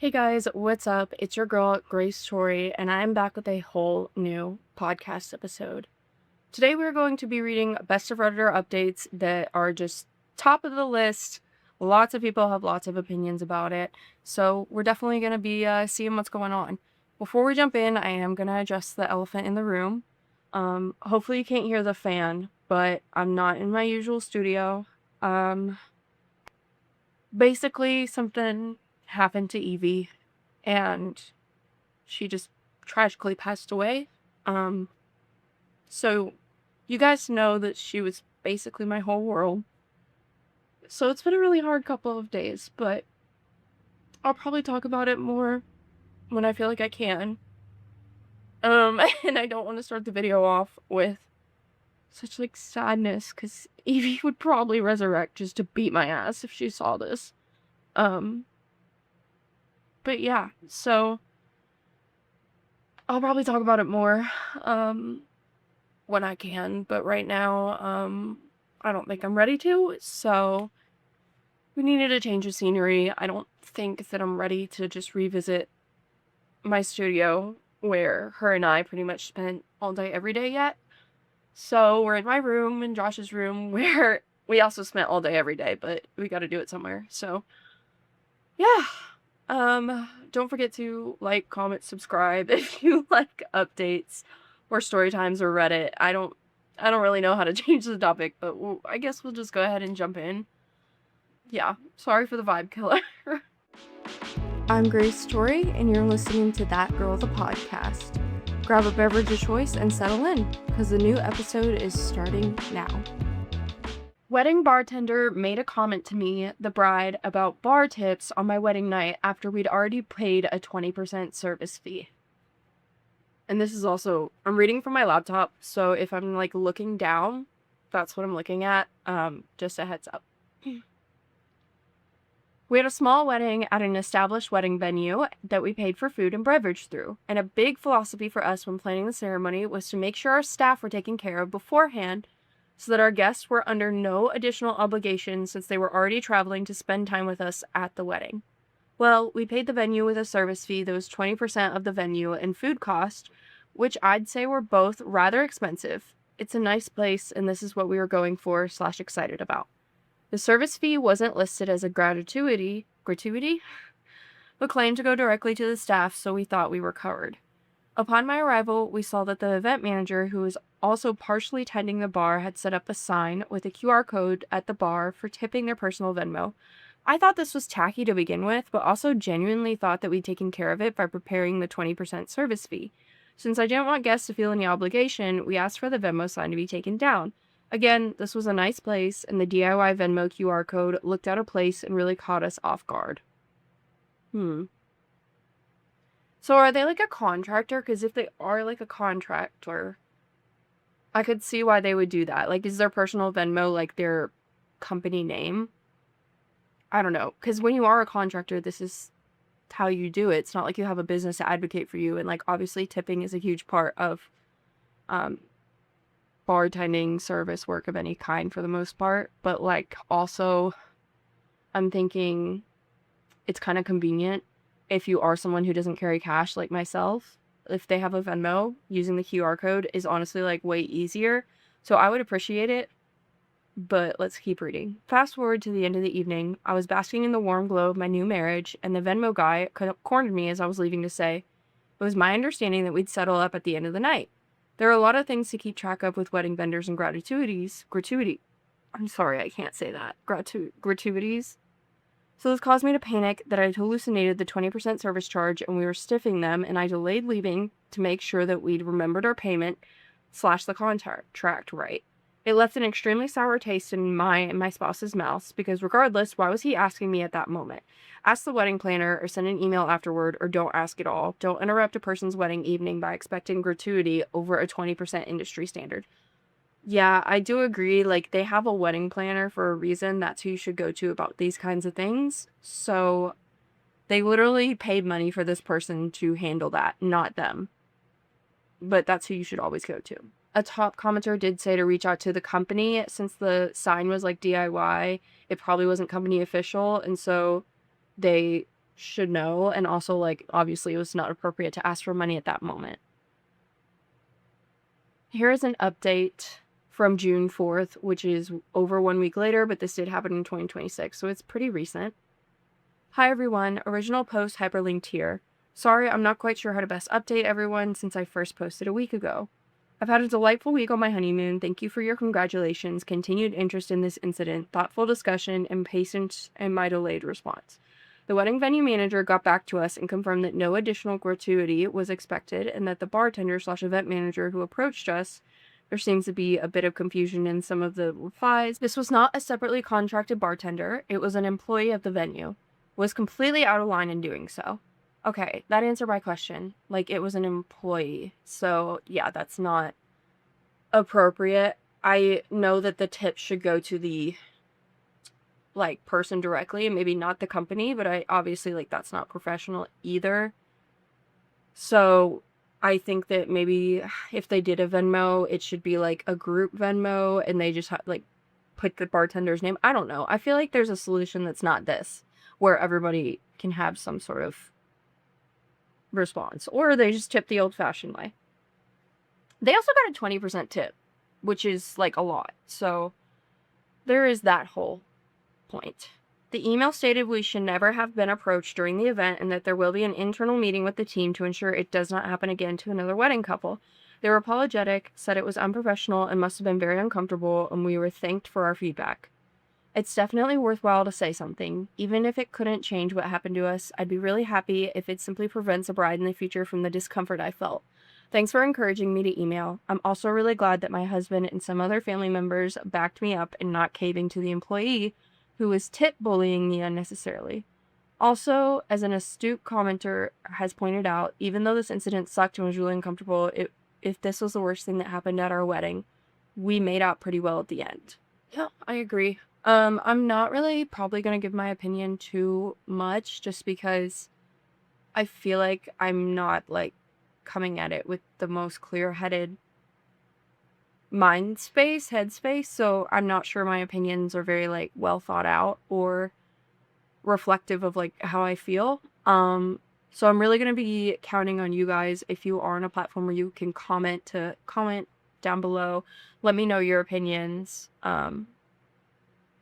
Hey guys, what's up? It's your girl, Grace Tori, and I'm back with a whole new podcast episode. Today we're going to be reading Best of Redditor updates that are just top of the list. Lots of people have lots of opinions about it, so we're definitely going to be seeing what's going on. Before we jump in, I am going to address the elephant in the room. Hopefully you can't hear the fan, but I'm not in my usual studio. Basically something happened to Evie, and she just tragically passed away. So you guys know that she was basically my whole world. So it's been a really hard couple of days, but I'll probably talk about it more when I feel like I can. And I don't want to start the video off with such sadness, because Evie would probably resurrect just to beat my ass if she saw this. But yeah, so I'll probably talk about it more when I can, but right now I don't think I'm ready to, so we needed a change of scenery. I don't think that I'm ready to just revisit my studio where her and I pretty much spent all day every day yet. So we're in my room and Josh's room where we also spent all day every day, but we got to do it somewhere. So yeah. Don't forget to like, comment, subscribe if you like updates or story times or Reddit. I don't really know how to change the topic, but I guess we'll just go ahead and jump in. Yeah, sorry for the vibe killer. I'm Grace Story, and you're listening to That Girl the Podcast. Grab a beverage of choice and settle in, because the new episode is starting now. Wedding bartender made a comment to me, the bride, about bar tips on my wedding night after we'd already paid a 20% service fee. And this is also, I'm reading from my laptop, so if I'm looking down, that's what I'm looking at. Just a heads up. We had a small wedding at an established wedding venue that we paid for food and beverage through, and a big philosophy for us when planning the ceremony was to make sure our staff were taken care of beforehand so that our guests were under no additional obligations since they were already traveling to spend time with us at the wedding. Well, we paid the venue with a service fee that was 20% of the venue and food cost, which I'd say were both rather expensive. It's a nice place, and this is what we were going for / excited about. The service fee wasn't listed as a gratuity, but claimed to go directly to the staff, so we thought we were covered. Upon my arrival, we saw that the event manager, who was also partially tending the bar, had set up a sign with a QR code at the bar for tipping their personal Venmo. I thought this was tacky to begin with, but also genuinely thought that we'd taken care of it by preparing the 20% service fee. Since I didn't want guests to feel any obligation, we asked for the Venmo sign to be taken down. Again, this was a nice place, and the DIY Venmo QR code looked out of place and really caught us off guard. So are they a contractor? Because if they are a contractor, I could see why they would do that. Is their personal Venmo their company name? I don't know. Because when you are a contractor, this is how you do it. It's not like you have a business to advocate for you. And obviously tipping is a huge part of bartending service work of any kind for the most part. But also, I'm thinking it's kind of convenient if you are someone who doesn't carry cash like myself. If they have a Venmo, using the QR code is honestly way easier. So I would appreciate it. But let's keep reading. Fast forward to the end of the evening. I was basking in the warm glow of my new marriage, and the Venmo guy cornered me as I was leaving to say, it was my understanding that we'd settle up at the end of the night. There are a lot of things to keep track of with wedding vendors and gratuities. I'm sorry, I can't say that. Gratuities. So this caused me to panic that I'd hallucinated the 20% service charge and we were stiffing them, and I delayed leaving to make sure that we'd remembered our payment / the contract right. It left an extremely sour taste in my and my spouse's mouths, because regardless, why was he asking me at that moment? Ask the wedding planner or send an email afterward, or don't ask at all. Don't interrupt a person's wedding evening by expecting gratuity over a 20% industry standard. Yeah, I do agree. They have a wedding planner for a reason. That's who you should go to about these kinds of things. So they literally paid money for this person to handle that, not them. But that's who you should always go to. A top commenter did say to reach out to the company, since the sign was DIY. It probably wasn't company official, and so they should know. And also, like, obviously, it was not appropriate to ask for money at that moment. Here is an update from June 4th, which is over 1 week later, but this did happen in 2026, so it's pretty recent. Hi everyone, original post hyperlinked here. Sorry, I'm not quite sure how to best update everyone since I first posted a week ago. I've had a delightful week on my honeymoon. Thank you for your congratulations, continued interest in this incident, thoughtful discussion, and patience in my delayed response. The wedding venue manager got back to us and confirmed that no additional gratuity was expected and that the bartender/event manager who approached us, there seems to be a bit of confusion in some of the replies. This was not a separately contracted bartender. It was an employee of the venue. Was completely out of line in doing so. Okay, that answered my question. Like, it was an employee. So, yeah, that's not appropriate. I know that the tip should go to the, like, person directly and maybe not the company, but I obviously, like, that's not professional either. So, I think that maybe if they did a Venmo, it should be, like, a group Venmo and they just, like, put the bartender's name. I don't know. I feel like there's a solution that's not this, where everybody can have some sort of response, or they just tip the old-fashioned way. They also got a 20% tip, which is like a lot, so there is that whole point. The email stated we should never have been approached during the event and that there will be an internal meeting with the team to ensure it does not happen again to another wedding couple. They were apologetic, said it was unprofessional and must have been very uncomfortable, and we were thanked for our feedback. It's definitely worthwhile to say something. Even if it couldn't change what happened to us, I'd be really happy if it simply prevents a bride in the future from the discomfort I felt. Thanks for encouraging me to email. I'm also really glad that my husband and some other family members backed me up in not caving to the employee who was tip bullying me unnecessarily. Also, as an astute commenter has pointed out, even though this incident sucked and was really uncomfortable, if this was the worst thing that happened at our wedding, we made out pretty well at the end. Yeah, I agree. I'm not really probably gonna give my opinion too much just because I feel like I'm not, like, coming at it with the most clear-headed headspace, so I'm not sure my opinions are very, like, well thought out or reflective of, like, how I feel. So I'm really gonna be counting on you guys if you are on a platform where you can comment down below. Let me know your opinions.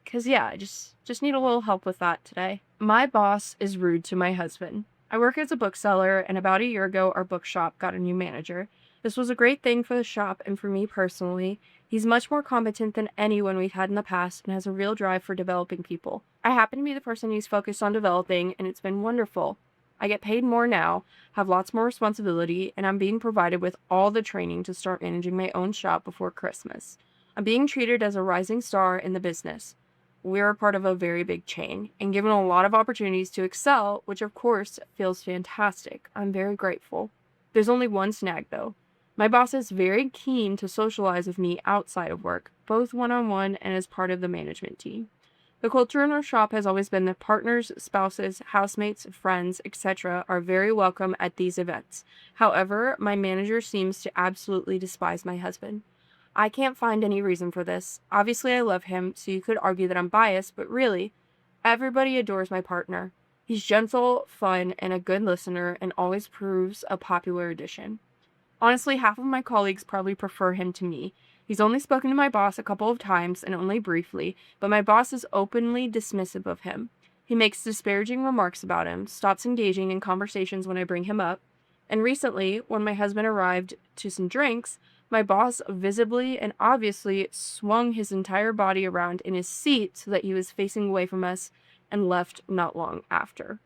'Cause yeah, I just need a little help with that today. My boss is rude to my husband. I work as a bookseller, and about a year ago, our bookshop got a new manager. This was a great thing for the shop and for me personally. He's much more competent than anyone we've had in the past and has a real drive for developing people. I happen to be the person he's focused on developing, and it's been wonderful. I get paid more now, have lots more responsibility, and I'm being provided with all the training to start managing my own shop before Christmas. I'm being treated as a rising star in the business. We're a part of a very big chain and given a lot of opportunities to excel, which of course feels fantastic. I'm very grateful. There's only one snag though. My boss is very keen to socialize with me outside of work, both one-on-one and as part of the management team. The culture in our shop has always been that partners, spouses, housemates, friends, etc. are very welcome at these events. However, my manager seems to absolutely despise my husband. I can't find any reason for this. Obviously, I love him, so you could argue that I'm biased, but really, everybody adores my partner. He's gentle, fun, and a good listener, and always proves a popular addition. Honestly, half of my colleagues probably prefer him to me. He's only spoken to my boss a couple of times, and only briefly, but my boss is openly dismissive of him. He makes disparaging remarks about him, stops engaging in conversations when I bring him up, and recently, when my husband arrived to some drinks, my boss visibly and obviously swung his entire body around in his seat so that he was facing away from us and left not long after.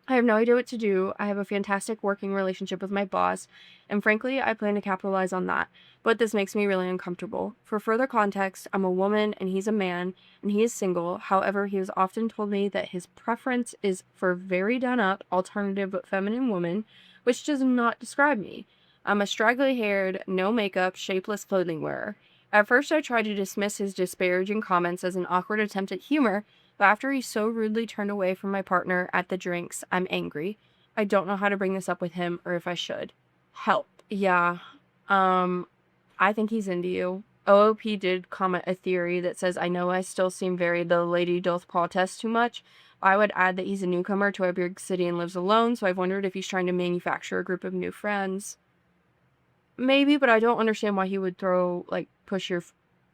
I have no idea what to do. I have a fantastic working relationship with my boss, and frankly, I plan to capitalize on that, but this makes me really uncomfortable. For further context, I'm a woman and he's a man, and he is single. However, he has often told me that his preference is for very done-up, alternative but feminine women, which does not describe me. I'm a straggly-haired, no makeup, shapeless clothing wearer. At first, I tried to dismiss his disparaging comments as an awkward attempt at humor, but after he so rudely turned away from my partner at the drinks, I'm angry. I don't know how to bring this up with him or if I should. Help. Yeah. I think he's into you. OOP did comment a theory that says, I know I still seem very the lady doth protest too much, I would add that he's a newcomer to a big city and lives alone, so I've wondered if he's trying to manufacture a group of new friends. Maybe, but I don't understand why he would push your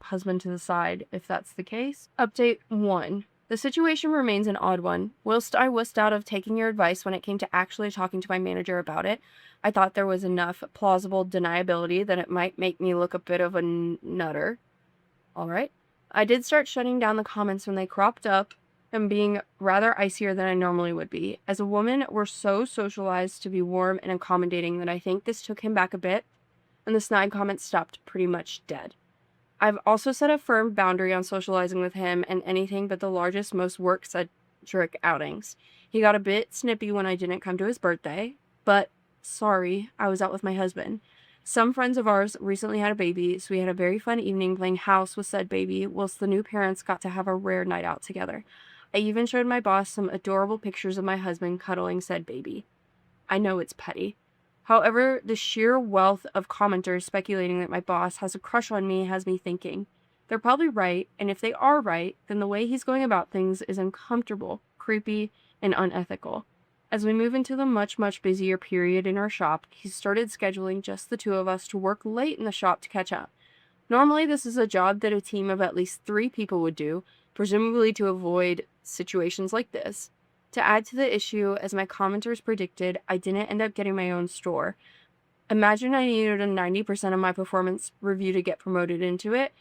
husband to the side if that's the case. Update 1. The situation remains an odd one. Whilst I wussed out of taking your advice when it came to actually talking to my manager about it, I thought there was enough plausible deniability that it might make me look a bit of a nutter. Alright. I did start shutting down the comments when they cropped up and being rather icier than I normally would be. As a woman, we're so socialized to be warm and accommodating that I think this took him back a bit, and the snide comments stopped pretty much dead. I've also set a firm boundary on socializing with him and anything but the largest, most work-centric outings. He got a bit snippy when I didn't come to his birthday, but sorry, I was out with my husband. Some friends of ours recently had a baby, so we had a very fun evening playing house with said baby, whilst the new parents got to have a rare night out together. I even showed my boss some adorable pictures of my husband cuddling said baby. I know it's petty. However, the sheer wealth of commenters speculating that my boss has a crush on me has me thinking. They're probably right, and if they are right, then the way he's going about things is uncomfortable, creepy, and unethical. As we move into the much, much busier period in our shop, he's started scheduling just the two of us to work late in the shop to catch up. Normally, this is a job that a team of at least 3 people would do, presumably to avoid situations like this. To add to the issue, as my commenters predicted, I didn't end up getting my own store. Imagine I needed a 90% of my performance review to get promoted into it.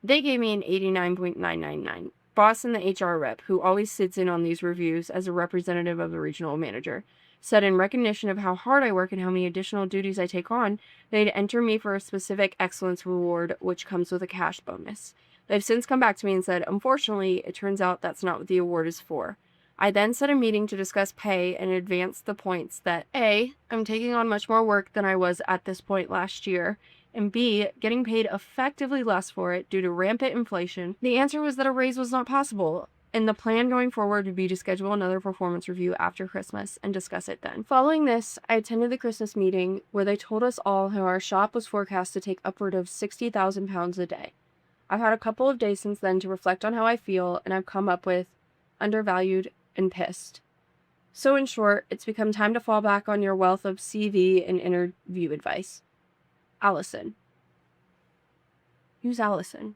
They gave me an 89.999. Boss and the HR rep, who always sits in on these reviews as a representative of the regional manager, said in recognition of how hard I work and how many additional duties I take on, they'd enter me for a specific excellence reward, which comes with a cash bonus. They've since come back to me and said, unfortunately, it turns out that's not what the award is for. I then set a meeting to discuss pay and advance the points that A, I'm taking on much more work than I was at this point last year, and B, getting paid effectively less for it due to rampant inflation. The answer was that a raise was not possible, and the plan going forward would be to schedule another performance review after Christmas and discuss it then. Following this, I attended the Christmas meeting where they told us all how our shop was forecast to take upward of 60,000 pounds a day. I've had a couple of days since then to reflect on how I feel, and I've come up with undervalued and pissed. So in short, it's become time to fall back on your wealth of CV and interview advice. Allison. Who's Allison?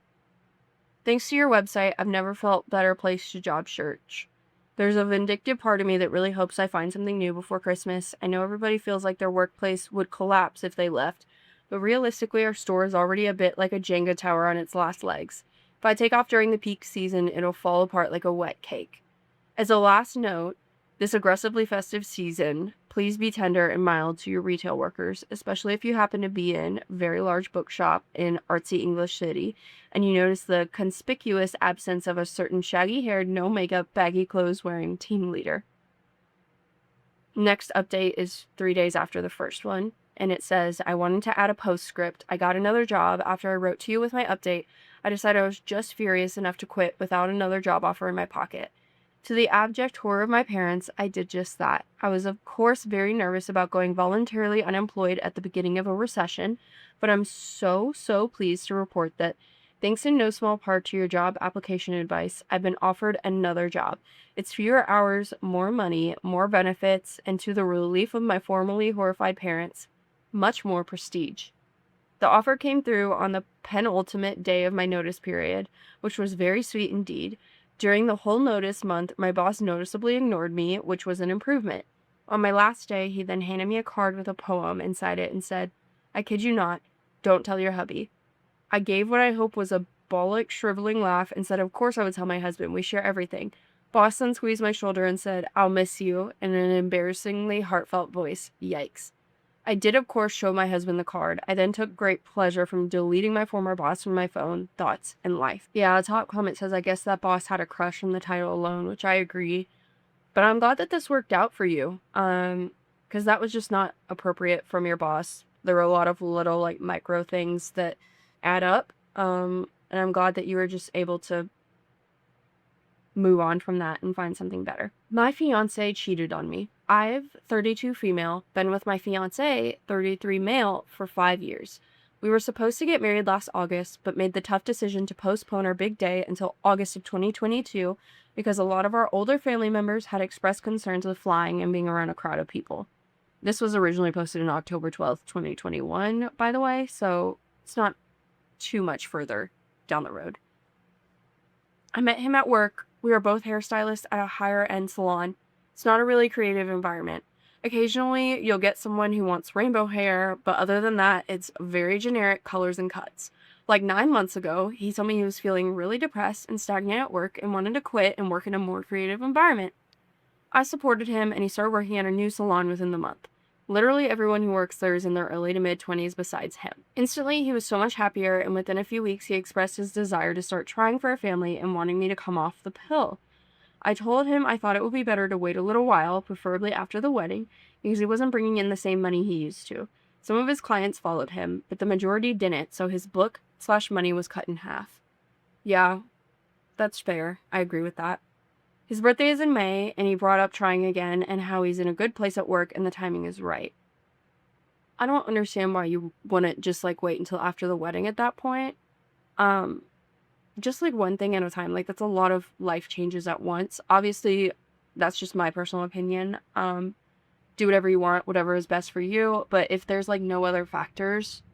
Thanks to your website, I've never felt better placed to job search. There's a vindictive part of me that really hopes I find something new before Christmas. I know everybody feels like their workplace would collapse if they left, but realistically our store is already a bit like a Jenga tower on its last legs. If I take off during the peak season, it'll fall apart like a wet cake. As a last note, this aggressively festive season, please be tender and mild to your retail workers, especially if you happen to be in a very large bookshop in artsy English City, and you notice the conspicuous absence of a certain shaggy-haired, no-makeup, baggy clothes-wearing team leader. Next update is 3 days after the first one, and it says, I wanted to add a postscript. I got another job after I wrote to you with my update. I decided I was just furious enough to quit without another job offer in my pocket. To the abject horror of my parents, I did just that. I was, of course, very nervous about going voluntarily unemployed at the beginning of a recession, but I'm so pleased to report that, thanks in no small part to your job application advice, I've been offered another job. It's fewer hours, more money, more benefits, and to the relief of my formerly horrified parents, much more prestige. The offer came through on the penultimate day of my notice period, which was very sweet indeed. During the whole notice month, my boss noticeably ignored me, which was an improvement. On my last day, he then handed me a card with a poem inside it and said, I kid you not, don't tell your hubby. I gave what I hope was a bollock shriveling laugh and said of course I would tell my husband, we share everything. Boss then squeezed my shoulder and said, I'll miss you, in an embarrassingly heartfelt voice. Yikes. I did, of course, show my husband the card. I then took great pleasure from deleting my former boss from my phone, thoughts, and life. Yeah, a top comment says, I guess that boss had a crush from the title alone, which I agree. But I'm glad that this worked out for you. Because that was just not appropriate from your boss. There were a lot of little, micro things that add up. And I'm glad that you were just able to move on from that and find something better. My fiancé cheated on me. I've 32 female, been with my fiancé, 33 male, for 5 years. We were supposed to get married last August, but made the tough decision to postpone our big day until August of 2022 because a lot of our older family members had expressed concerns with flying and being around a crowd of people. This was originally posted on October 12th, 2021, by the way, so it's not too much further down the road. I met him at work. We were both hairstylists at a higher end salon. It's not a really creative environment. Occasionally, you'll get someone who wants rainbow hair, but other than that, it's very generic colors and cuts. Like 9 months ago, he told me he was feeling really depressed and stagnant at work and wanted to quit and work in a more creative environment. I supported him, and he started working at a new salon within the month. Literally everyone who works there is in their early to mid-20s besides him. Instantly, he was so much happier, and within a few weeks, he expressed his desire to start trying for a family and wanting me to come off the pill. I told him I thought it would be better to wait a little while, preferably after the wedding, because he wasn't bringing in the same money he used to. Some of his clients followed him, but the majority didn't, so his book/money was cut in half. Yeah, that's fair. I agree with that. His birthday is in May, and he brought up trying again and how he's in a good place at work and the timing is right. I don't understand why you wouldn't just wait until after the wedding at that point. Just one thing at a time. That's a lot of life changes at once. Obviously, that's just my personal opinion. Do whatever you want, whatever is best for you. But if there's no other factors,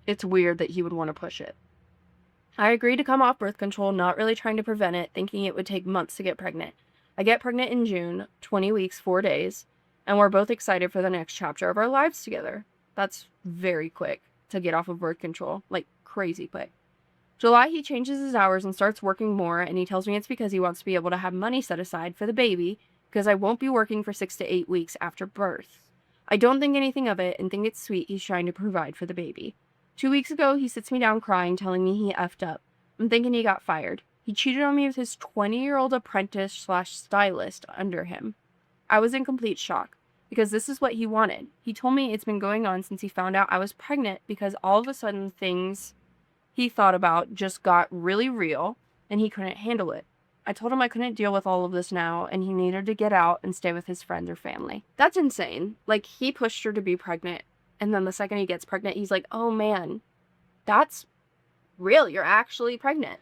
it's weird that he would want to push it. I agreed to come off birth control, not really trying to prevent it, thinking it would take months to get pregnant. I get pregnant in June, 20 weeks, 4 days, and we're both excited for the next chapter of our lives together. That's very quick to get off of birth control, crazy quick. July, he changes his hours and starts working more, and he tells me it's because he wants to be able to have money set aside for the baby, because I won't be working for 6 to 8 weeks after birth. I don't think anything of it and think it's sweet he's trying to provide for the baby. 2 weeks ago, he sits me down crying, telling me he effed up. I'm thinking he got fired. He cheated on me with his 20-year-old apprentice/stylist under him. I was in complete shock, because this is what he wanted. He told me it's been going on since he found out I was pregnant, because all of a sudden things he thought about just got really real, and he couldn't handle it. I told him I couldn't deal with all of this now, and he needed to get out and stay with his friends or family. That's insane. He pushed her to be pregnant. And then the second he gets pregnant, he's like, oh man, that's real. You're actually pregnant.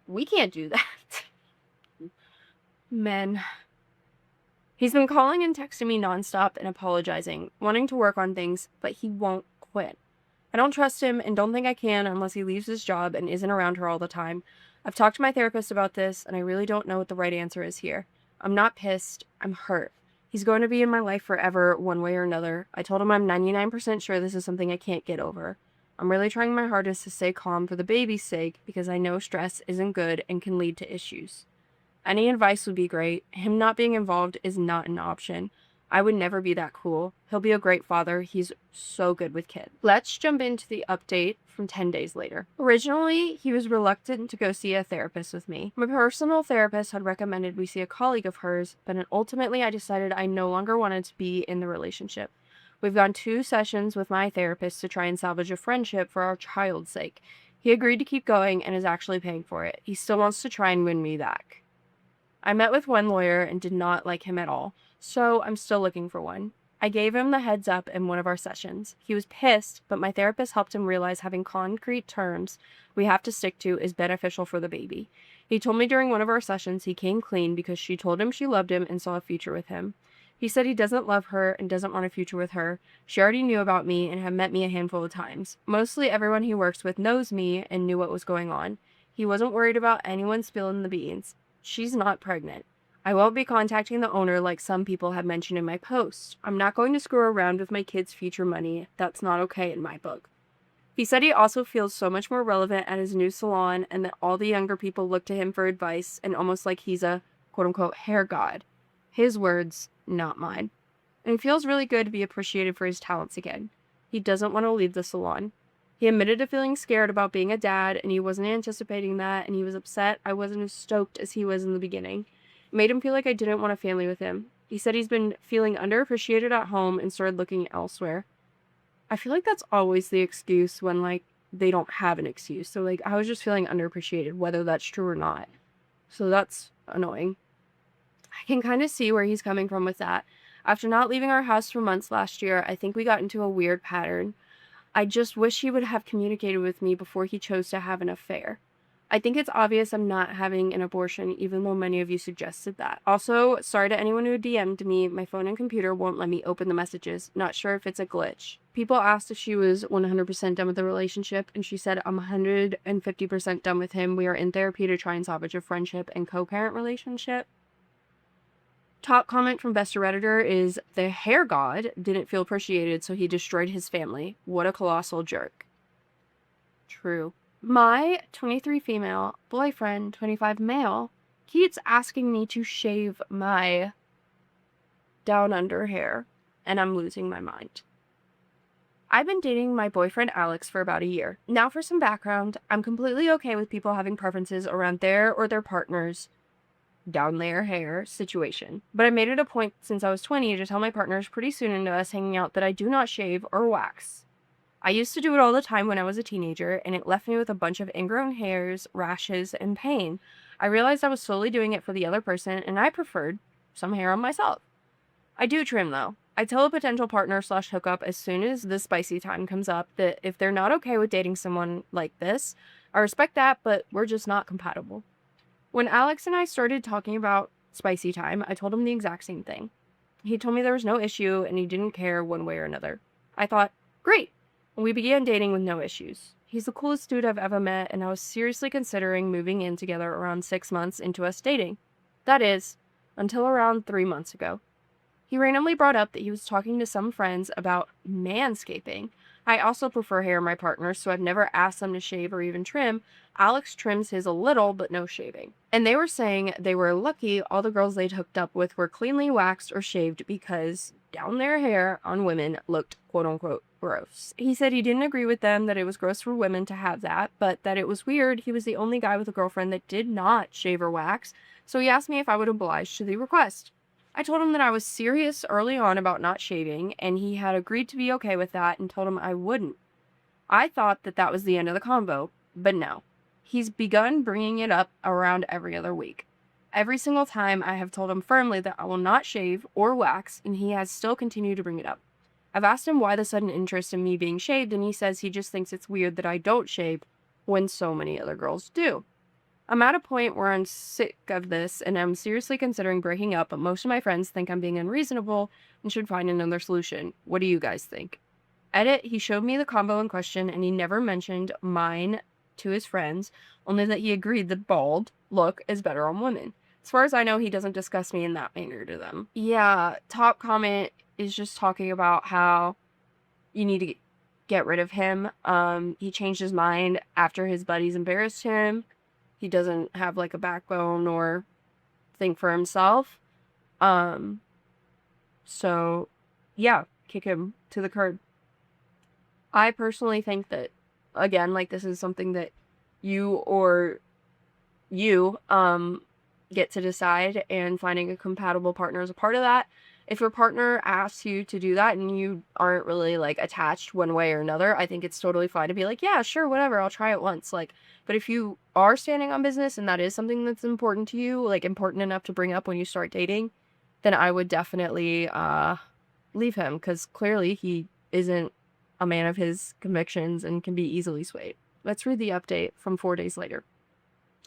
We can't do that. Men. He's been calling and texting me nonstop and apologizing, wanting to work on things, but he won't quit. I don't trust him and don't think I can unless he leaves his job and isn't around her all the time. I've talked to my therapist about this, and I really don't know what the right answer is here. I'm not pissed. I'm hurt. He's going to be in my life forever, one way or another. I told him I'm 99% sure this is something I can't get over. I'm really trying my hardest to stay calm for the baby's sake, because I know stress isn't good and can lead to issues. Any advice would be great. Him not being involved is not an option. I would never be that cool. He'll be a great father. He's so good with kids. Let's jump into the update from 10 days later. Originally, he was reluctant to go see a therapist with me. My personal therapist had recommended we see a colleague of hers, but ultimately I decided I no longer wanted to be in the relationship. We've gone 2 sessions with my therapist to try and salvage a friendship for our child's sake. He agreed to keep going and is actually paying for it. He still wants to try and win me back. I met with one lawyer and did not like him at all, so I'm still looking for one. I gave him the heads up in one of our sessions. He was pissed, but my therapist helped him realize having concrete terms we have to stick to is beneficial for the baby. He told me during one of our sessions he came clean because she told him she loved him and saw a future with him. He said he doesn't love her and doesn't want a future with her. She already knew about me and had met me a handful of times. Mostly everyone he works with knows me and knew what was going on. He wasn't worried about anyone spilling the beans. She's not pregnant. I won't be contacting the owner like some people have mentioned in my post. I'm not going to screw around with my kids' future money. That's not okay in my book. He said he also feels so much more relevant at his new salon and that all the younger people look to him for advice and almost like he's a quote-unquote hair god. His words, not mine. And he feels really good to be appreciated for his talents again. He doesn't want to leave the salon. He admitted to feeling scared about being a dad, and he wasn't anticipating that, and he was upset I wasn't as stoked as he was in the beginning. It made him feel like I didn't want a family with him. He said he's been feeling underappreciated at home and started looking elsewhere. I feel like that's always the excuse when, they don't have an excuse. So, I was just feeling underappreciated, whether that's true or not. So that's annoying. I can kind of see where he's coming from with that. After not leaving our house for months last year, I think we got into a weird pattern. I just wish he would have communicated with me before he chose to have an affair. I think it's obvious I'm not having an abortion, even though many of you suggested that. Also, sorry to anyone who DM'd me. My phone and computer won't let me open the messages. Not sure if it's a glitch. People asked if she was 100% done with the relationship, and she said, I'm 150% done with him. We are in therapy to try and salvage a friendship and co-parent relationship. Top comment from Best Redditor is, the hair god didn't feel appreciated, so he destroyed his family. What a colossal jerk. True. My 23 female boyfriend, 25 male, keeps asking me to shave my down under hair, and I'm losing my mind. I've been dating my boyfriend Alex for about a year. Now for some background, I'm completely okay with people having preferences around their or their partner's down their hair situation. But I made it a point since I was 20 to tell my partners pretty soon into us hanging out that I do not shave or wax. I used to do it all the time when I was a teenager, and it left me with a bunch of ingrown hairs, rashes, and pain. I realized I was slowly doing it for the other person, and I preferred some hair on myself. I do trim, though. I tell a potential partner / hookup as soon as the spicy time comes up that if they're not okay with dating someone like this, I respect that, but we're just not compatible. When Alex and I started talking about spicy time, I told him the exact same thing. He told me there was no issue, and he didn't care one way or another. I thought, great. We began dating with no issues. He's the coolest dude I've ever met, and I was seriously considering moving in together around 6 months into us dating. That is, until around 3 months ago. He randomly brought up that he was talking to some friends about manscaping. I also prefer hair in my partners, so I've never asked them to shave or even trim. Alex trims his a little, but no shaving. And they were saying they were lucky all the girls they'd hooked up with were cleanly waxed or shaved because down their hair on women looked quote-unquote gross. He said he didn't agree with them that it was gross for women to have that, but that it was weird he was the only guy with a girlfriend that did not shave or wax, so he asked me if I would oblige to the request. I told him that I was serious early on about not shaving, and he had agreed to be okay with that and told him I wouldn't. I thought that that was the end of the convo, but no. He's begun bringing it up around every other week. Every single time I have told him firmly that I will not shave or wax, and he has still continued to bring it up. I've asked him why the sudden interest in me being shaved, and he says he just thinks it's weird that I don't shave when so many other girls do. I'm at a point where I'm sick of this, and I'm seriously considering breaking up, but most of my friends think I'm being unreasonable and should find another solution. What do you guys think? Edit, he showed me the combo in question, and he never mentioned mine to his friends, only that he agreed that bald look is better on women. As far as I know, he doesn't discuss me in that manner to them. Yeah, top comment is just talking about how you need to get rid of him. He changed his mind after his buddies embarrassed him. He doesn't have like a backbone or think for himself. So yeah, kick him to the curb. I personally think that, again, like this is something that you get to decide, and finding a compatible partner is a part of that. If your partner asks you to do that and you aren't really like attached one way or another, I think it's totally fine to be like, yeah, sure, whatever, I'll try it once. Like, but if you are standing on business and that is something that's important to you, like important enough to bring up when you start dating, then I would definitely leave him, because clearly he isn't a man of his convictions and can be easily swayed. Let's read the update from 4 days later.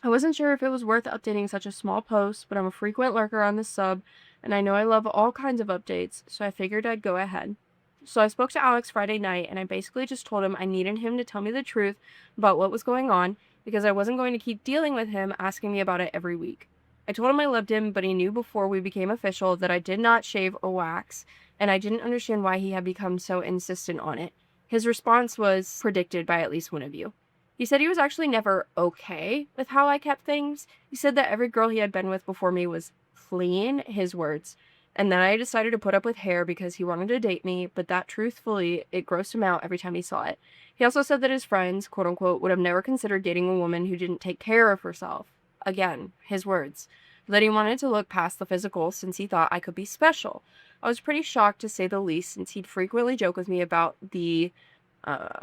I wasn't sure if it was worth updating such a small post, but I'm a frequent lurker on this sub, and I know I love all kinds of updates, so I figured I'd go ahead. So I spoke to Alex Friday night, and I basically just told him I needed him to tell me the truth about what was going on, because I wasn't going to keep dealing with him asking me about it every week. I told him I loved him, but he knew before we became official that I did not shave or wax, and I didn't understand why he had become so insistent on it. His response was predicted by at least one of you. He said he was actually never okay with how I kept things. He said that every girl he had been with before me was clean, his words, and then I decided to put up with hair because he wanted to date me, but that truthfully, it grossed him out every time he saw it. He also said that his friends, quote unquote, would have never considered dating a woman who didn't take care of herself. Again, his words. That he wanted to look past the physical since he thought I could be special. I was pretty shocked to say the least, since he'd frequently joke with me about the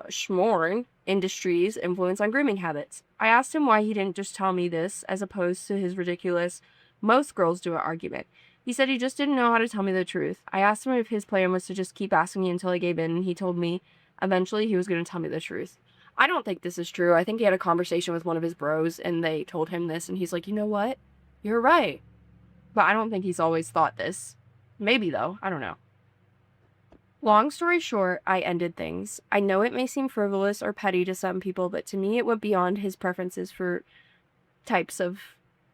schmorn industry's influence on grooming habits. I asked him why he didn't just tell me this, as opposed to his ridiculous "most girls do" it argument. He said he just didn't know how to tell me the truth. I asked him if his plan was to just keep asking me until I gave in, and he told me eventually he was going to tell me the truth. I don't think this is true. I think he had a conversation with one of his bros and they told him this and he's like, you know what? You're right. But I don't think he's always thought this. Maybe though. I don't know. Long story short, I ended things. I know it may seem frivolous or petty to some people, but to me it went beyond his preferences for types of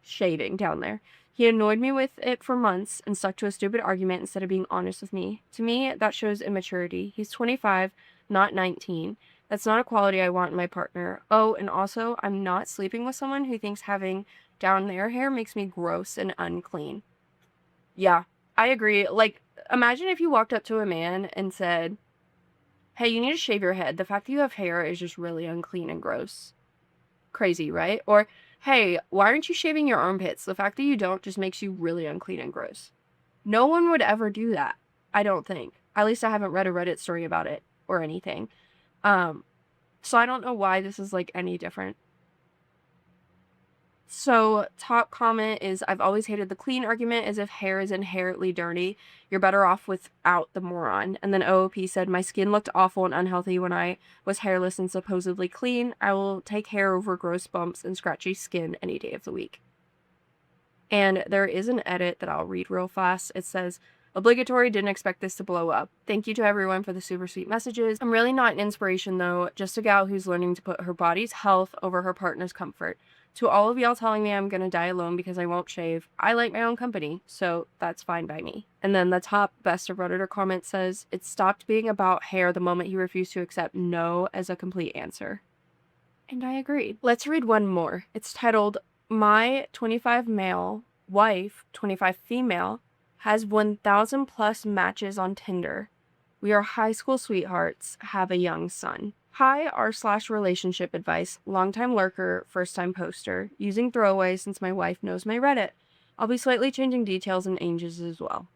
shaving down there. He annoyed me with it for months and stuck to a stupid argument instead of being honest with me. To me, that shows immaturity. He's 25, not 19. That's not a quality I want in my partner. Oh, and also, I'm not sleeping with someone who thinks having down their hair makes me gross and unclean. Yeah, I agree. Like, imagine if you walked up to a man and said, hey, you need to shave your head. The fact that you have hair is just really unclean and gross. Crazy, right? Or, hey, why aren't you shaving your armpits? The fact that you don't just makes you really unclean and gross. No one would ever do that, I don't think. At least I haven't read a Reddit story about it or anything. So I don't know why this is like any different. So top comment is, I've always hated the clean argument as if hair is inherently dirty. You're better off without the moron. And then OOP said, my skin looked awful and unhealthy when I was hairless and supposedly clean. I will take hair over gross bumps and scratchy skin any day of the week. And there is an edit that I'll read real fast. It says, obligatory, didn't expect this to blow up. Thank you to everyone for the super sweet messages. I'm really not an inspiration though, just a gal who's learning to put her body's health over her partner's comfort. To all of y'all telling me I'm gonna die alone because I won't shave, I like my own company, so that's fine by me. And then the top best of Redditor comment says, it stopped being about hair the moment he refused to accept no as a complete answer. And I agree. Let's read one more. It's titled, my 25 male wife, 25 female, has 1,000 plus matches on Tinder. We are high school sweethearts, have a young son. Hi, r/relationship advice, longtime lurker, first time poster, using throwaway since my wife knows my Reddit. I'll be slightly changing details and ages as well.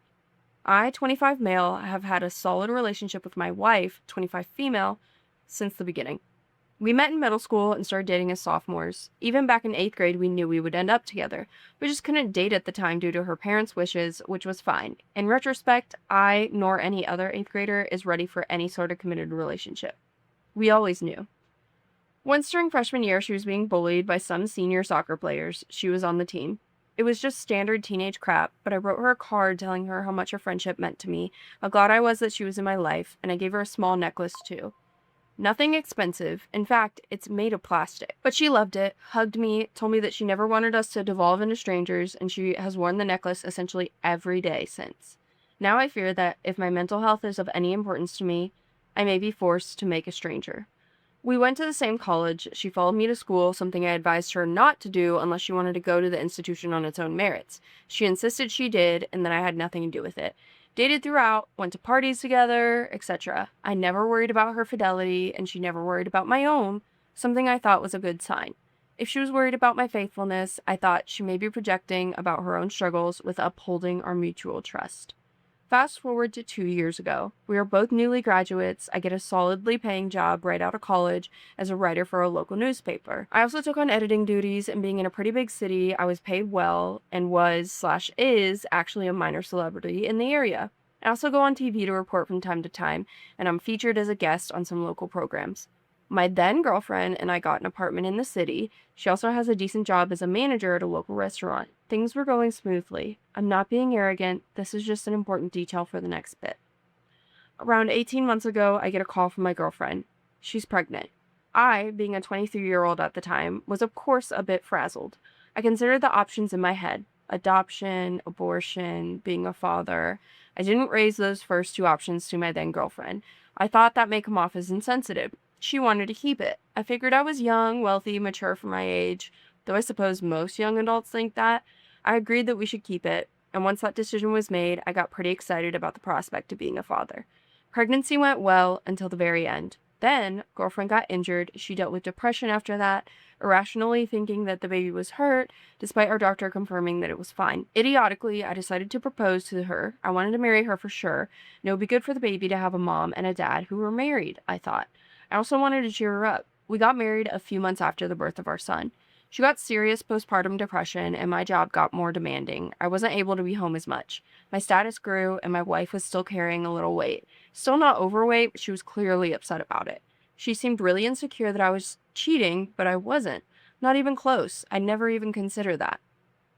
I, 25 male, have had a solid relationship with my wife, 25 female, since the beginning. We met in middle school and started dating as sophomores. Even back in 8th grade, we knew we would end up together. We just couldn't date at the time due to her parents' wishes, which was fine. In retrospect, I, nor any other 8th grader, is ready for any sort of committed relationship. We always knew. Once during freshman year, she was being bullied by some senior soccer players. She was on the team. It was just standard teenage crap, but I wrote her a card telling her how much her friendship meant to me, how glad I was that she was in my life, and I gave her a small necklace too. Nothing expensive. In fact, it's made of plastic. But she loved it, hugged me, told me that she never wanted us to devolve into strangers, and she has worn the necklace essentially every day since. Now I fear that if my mental health is of any importance to me, I may be forced to make a stranger. We went to the same college. She followed me to school, something I advised her not to do unless she wanted to go to the institution on its own merits. She insisted she did, and that I had nothing to do with it. Dated throughout, went to parties together, etc. I never worried about her fidelity, and she never worried about my own, something I thought was a good sign. If she was worried about my faithfulness, I thought she may be projecting about her own struggles with upholding our mutual trust. Fast forward to 2 years ago. We are both newly graduates. I get a solidly paying job right out of college as a writer for a local newspaper. I also took on editing duties, and being in a pretty big city, I was paid well and was/is actually a minor celebrity in the area. I also go on TV to report from time to time, and I'm featured as a guest on some local programs. My then girlfriend and I got an apartment in the city. She also has a decent job as a manager at a local restaurant. Things were going smoothly. I'm not being arrogant. This is just an important detail for the next bit. Around 18 months ago, I get a call from my girlfriend. She's pregnant. I, being a 23-year-old at the time, was of course a bit frazzled. I considered the options in my head. Adoption, abortion, being a father. I didn't raise those first two options to my then girlfriend. I thought that may come off as insensitive. She wanted to keep it. I figured I was young, wealthy, mature for my age, though I suppose most young adults think that. I agreed that we should keep it, and once that decision was made, I got pretty excited about the prospect of being a father. Pregnancy went well until the very end. Then, girlfriend got injured. She dealt with depression after that, irrationally thinking that the baby was hurt, despite our doctor confirming that it was fine. Idiotically, I decided to propose to her. I wanted to marry her for sure, and it would be good for the baby to have a mom and a dad who were married, I thought. I also wanted to cheer her up. We got married a few months after the birth of our son. She got serious postpartum depression, and my job got more demanding. I wasn't able to be home as much. My status grew, and my wife was still carrying a little weight. Still not overweight, but she was clearly upset about it. She seemed really insecure that I was cheating, but I wasn't. Not even close. I never even considered that.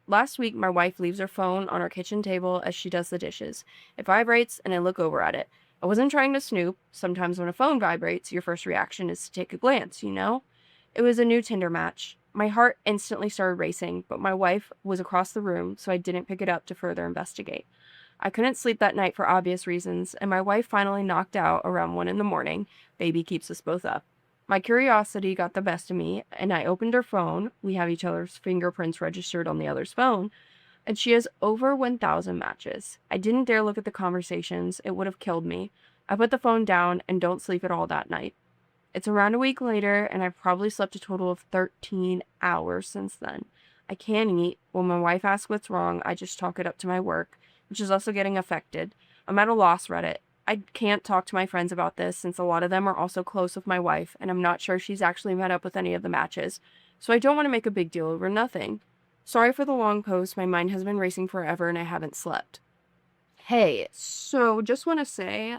Last week, my wife leaves her phone on our kitchen table as she does the dishes. It vibrates, and I look over at it. I wasn't trying to snoop. Sometimes when a phone vibrates, your first reaction is to take a glance, you know? It was a new Tinder match. My heart instantly started racing, but my wife was across the room, so I didn't pick it up to further investigate. I couldn't sleep that night for obvious reasons, and my wife finally knocked out around 1 in the morning. Baby keeps us both up. My curiosity got the best of me, and I opened her phone. We have each other's fingerprints registered on the other's phone, and she has over 1,000 matches. I didn't dare look at the conversations. It would have killed me. I put the phone down and don't sleep at all that night. It's around a week later, and I've probably slept a total of 13 hours since then. I can't eat. When my wife asks what's wrong, I just chalk it up to my work, which is also getting affected. I'm at a loss, Reddit. I can't talk to my friends about this since a lot of them are also close with my wife, and I'm not sure she's actually met up with any of the matches, so I don't want to make a big deal over nothing. Sorry for the long post. My mind has been racing forever and I haven't slept. Hey, so just want to say,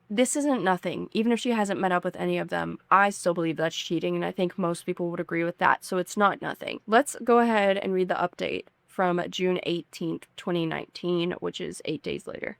this isn't nothing. Even if she hasn't met up with any of them, I still believe that's cheating, and I think most people would agree with that, so it's not nothing. Let's go ahead and read the update from June 18th, 2019, which is 8 days later.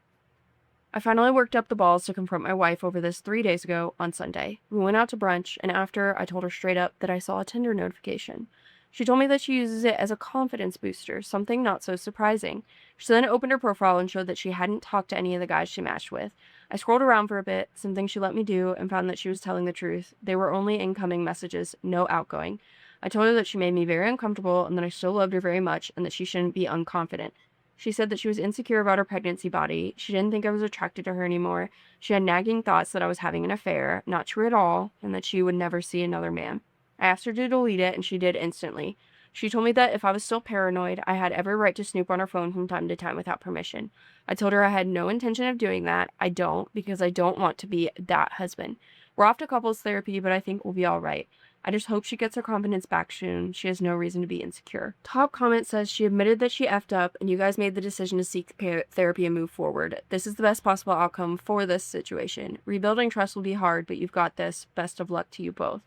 I finally worked up the balls to confront my wife over this 3 days ago on Sunday. We went out to brunch, and after, I told her straight up that I saw a Tinder notification. She told me that she uses it as a confidence booster, something not so surprising. She then opened her profile and showed that she hadn't talked to any of the guys she matched with. I scrolled around for a bit, something she let me do, and found that she was telling the truth. They were only incoming messages, no outgoing. I told her that she made me very uncomfortable and that I still loved her very much and that she shouldn't be unconfident. She said that she was insecure about her pregnancy body. She didn't think I was attracted to her anymore. She had nagging thoughts that I was having an affair, not true at all, and that she would never see another man. I asked her to delete it, and she did instantly. She told me that if I was still paranoid, I had every right to snoop on her phone from time to time without permission. I told her I had no intention of doing that. I don't, because I don't want to be that husband. We're off to couples therapy, but I think we'll be all right. I just hope she gets her confidence back soon. She has no reason to be insecure. Top comment says she admitted that she effed up and you guys made the decision to seek therapy and move forward. This is the best possible outcome for this situation. Rebuilding trust will be hard, but you've got this. Best of luck to you both.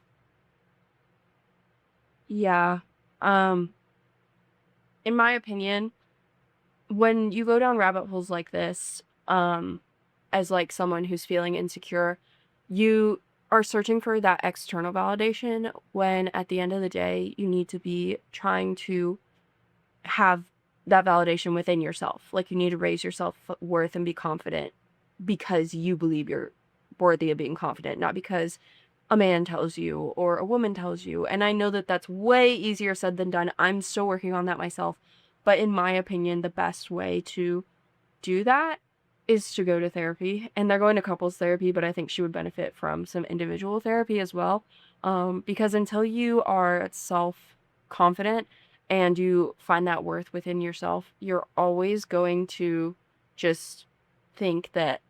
Yeah. In my opinion, when you go down rabbit holes like this, as like someone who's feeling insecure, you are searching for that external validation when at the end of the day, you need to be trying to have that validation within yourself. Like you need to raise your self-worth and be confident because you believe you're worthy of being confident, not because a man tells you or a woman tells you. And I know that that's way easier said than done. I'm still working on that myself. But in my opinion, the best way to do that is to go to therapy. And they're going to couples therapy, but I think she would benefit from some individual therapy as well. Because until you are self-confident and you find that worth within yourself, you're always going to just think that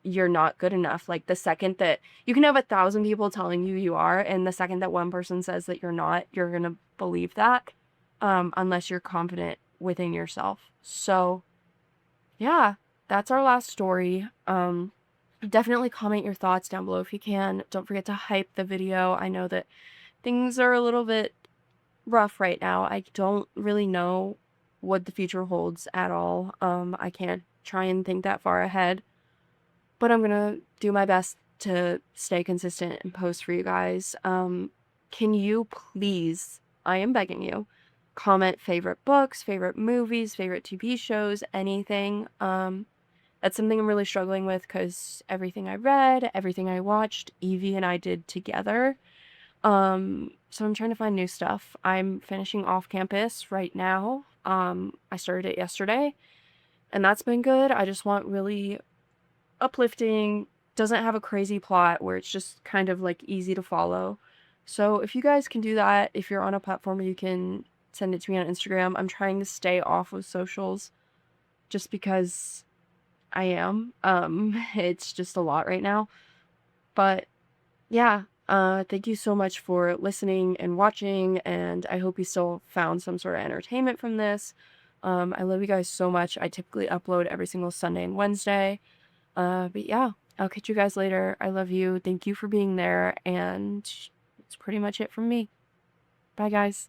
you're not good enough. Like the second that you can have 1,000 people telling you you are, and the second that one person says that you're not, you're gonna believe that, unless you're confident within yourself. So yeah, that's our last story. Definitely comment your thoughts down below if you can. Don't forget to hype the video. I know that things are a little bit rough right now. I don't really know what the future holds at all. I can't try and think that far ahead. But I'm gonna do my best to stay consistent and post for you guys. Can you please, I am begging you, comment favorite books, favorite movies, favorite TV shows, anything. That's something I'm really struggling with because everything I read, everything I watched, Evie and I did together. So I'm trying to find new stuff. I'm finishing Off Campus right now. I started it yesterday, and that's been good. I just want really uplifting, doesn't have a crazy plot where it's just kind of like easy to follow. So if you guys can do that, if you're on a platform where you can send it to me on Instagram. I'm trying to stay off of socials just because I am. It's just a lot right now. But yeah, thank you so much for listening and watching, and I hope you still found some sort of entertainment from this. I love you guys so much. I typically upload every single Sunday and Wednesday. But yeah, I'll catch you guys later. I love you. Thank you for being there. And it's pretty much it from me. Bye, guys.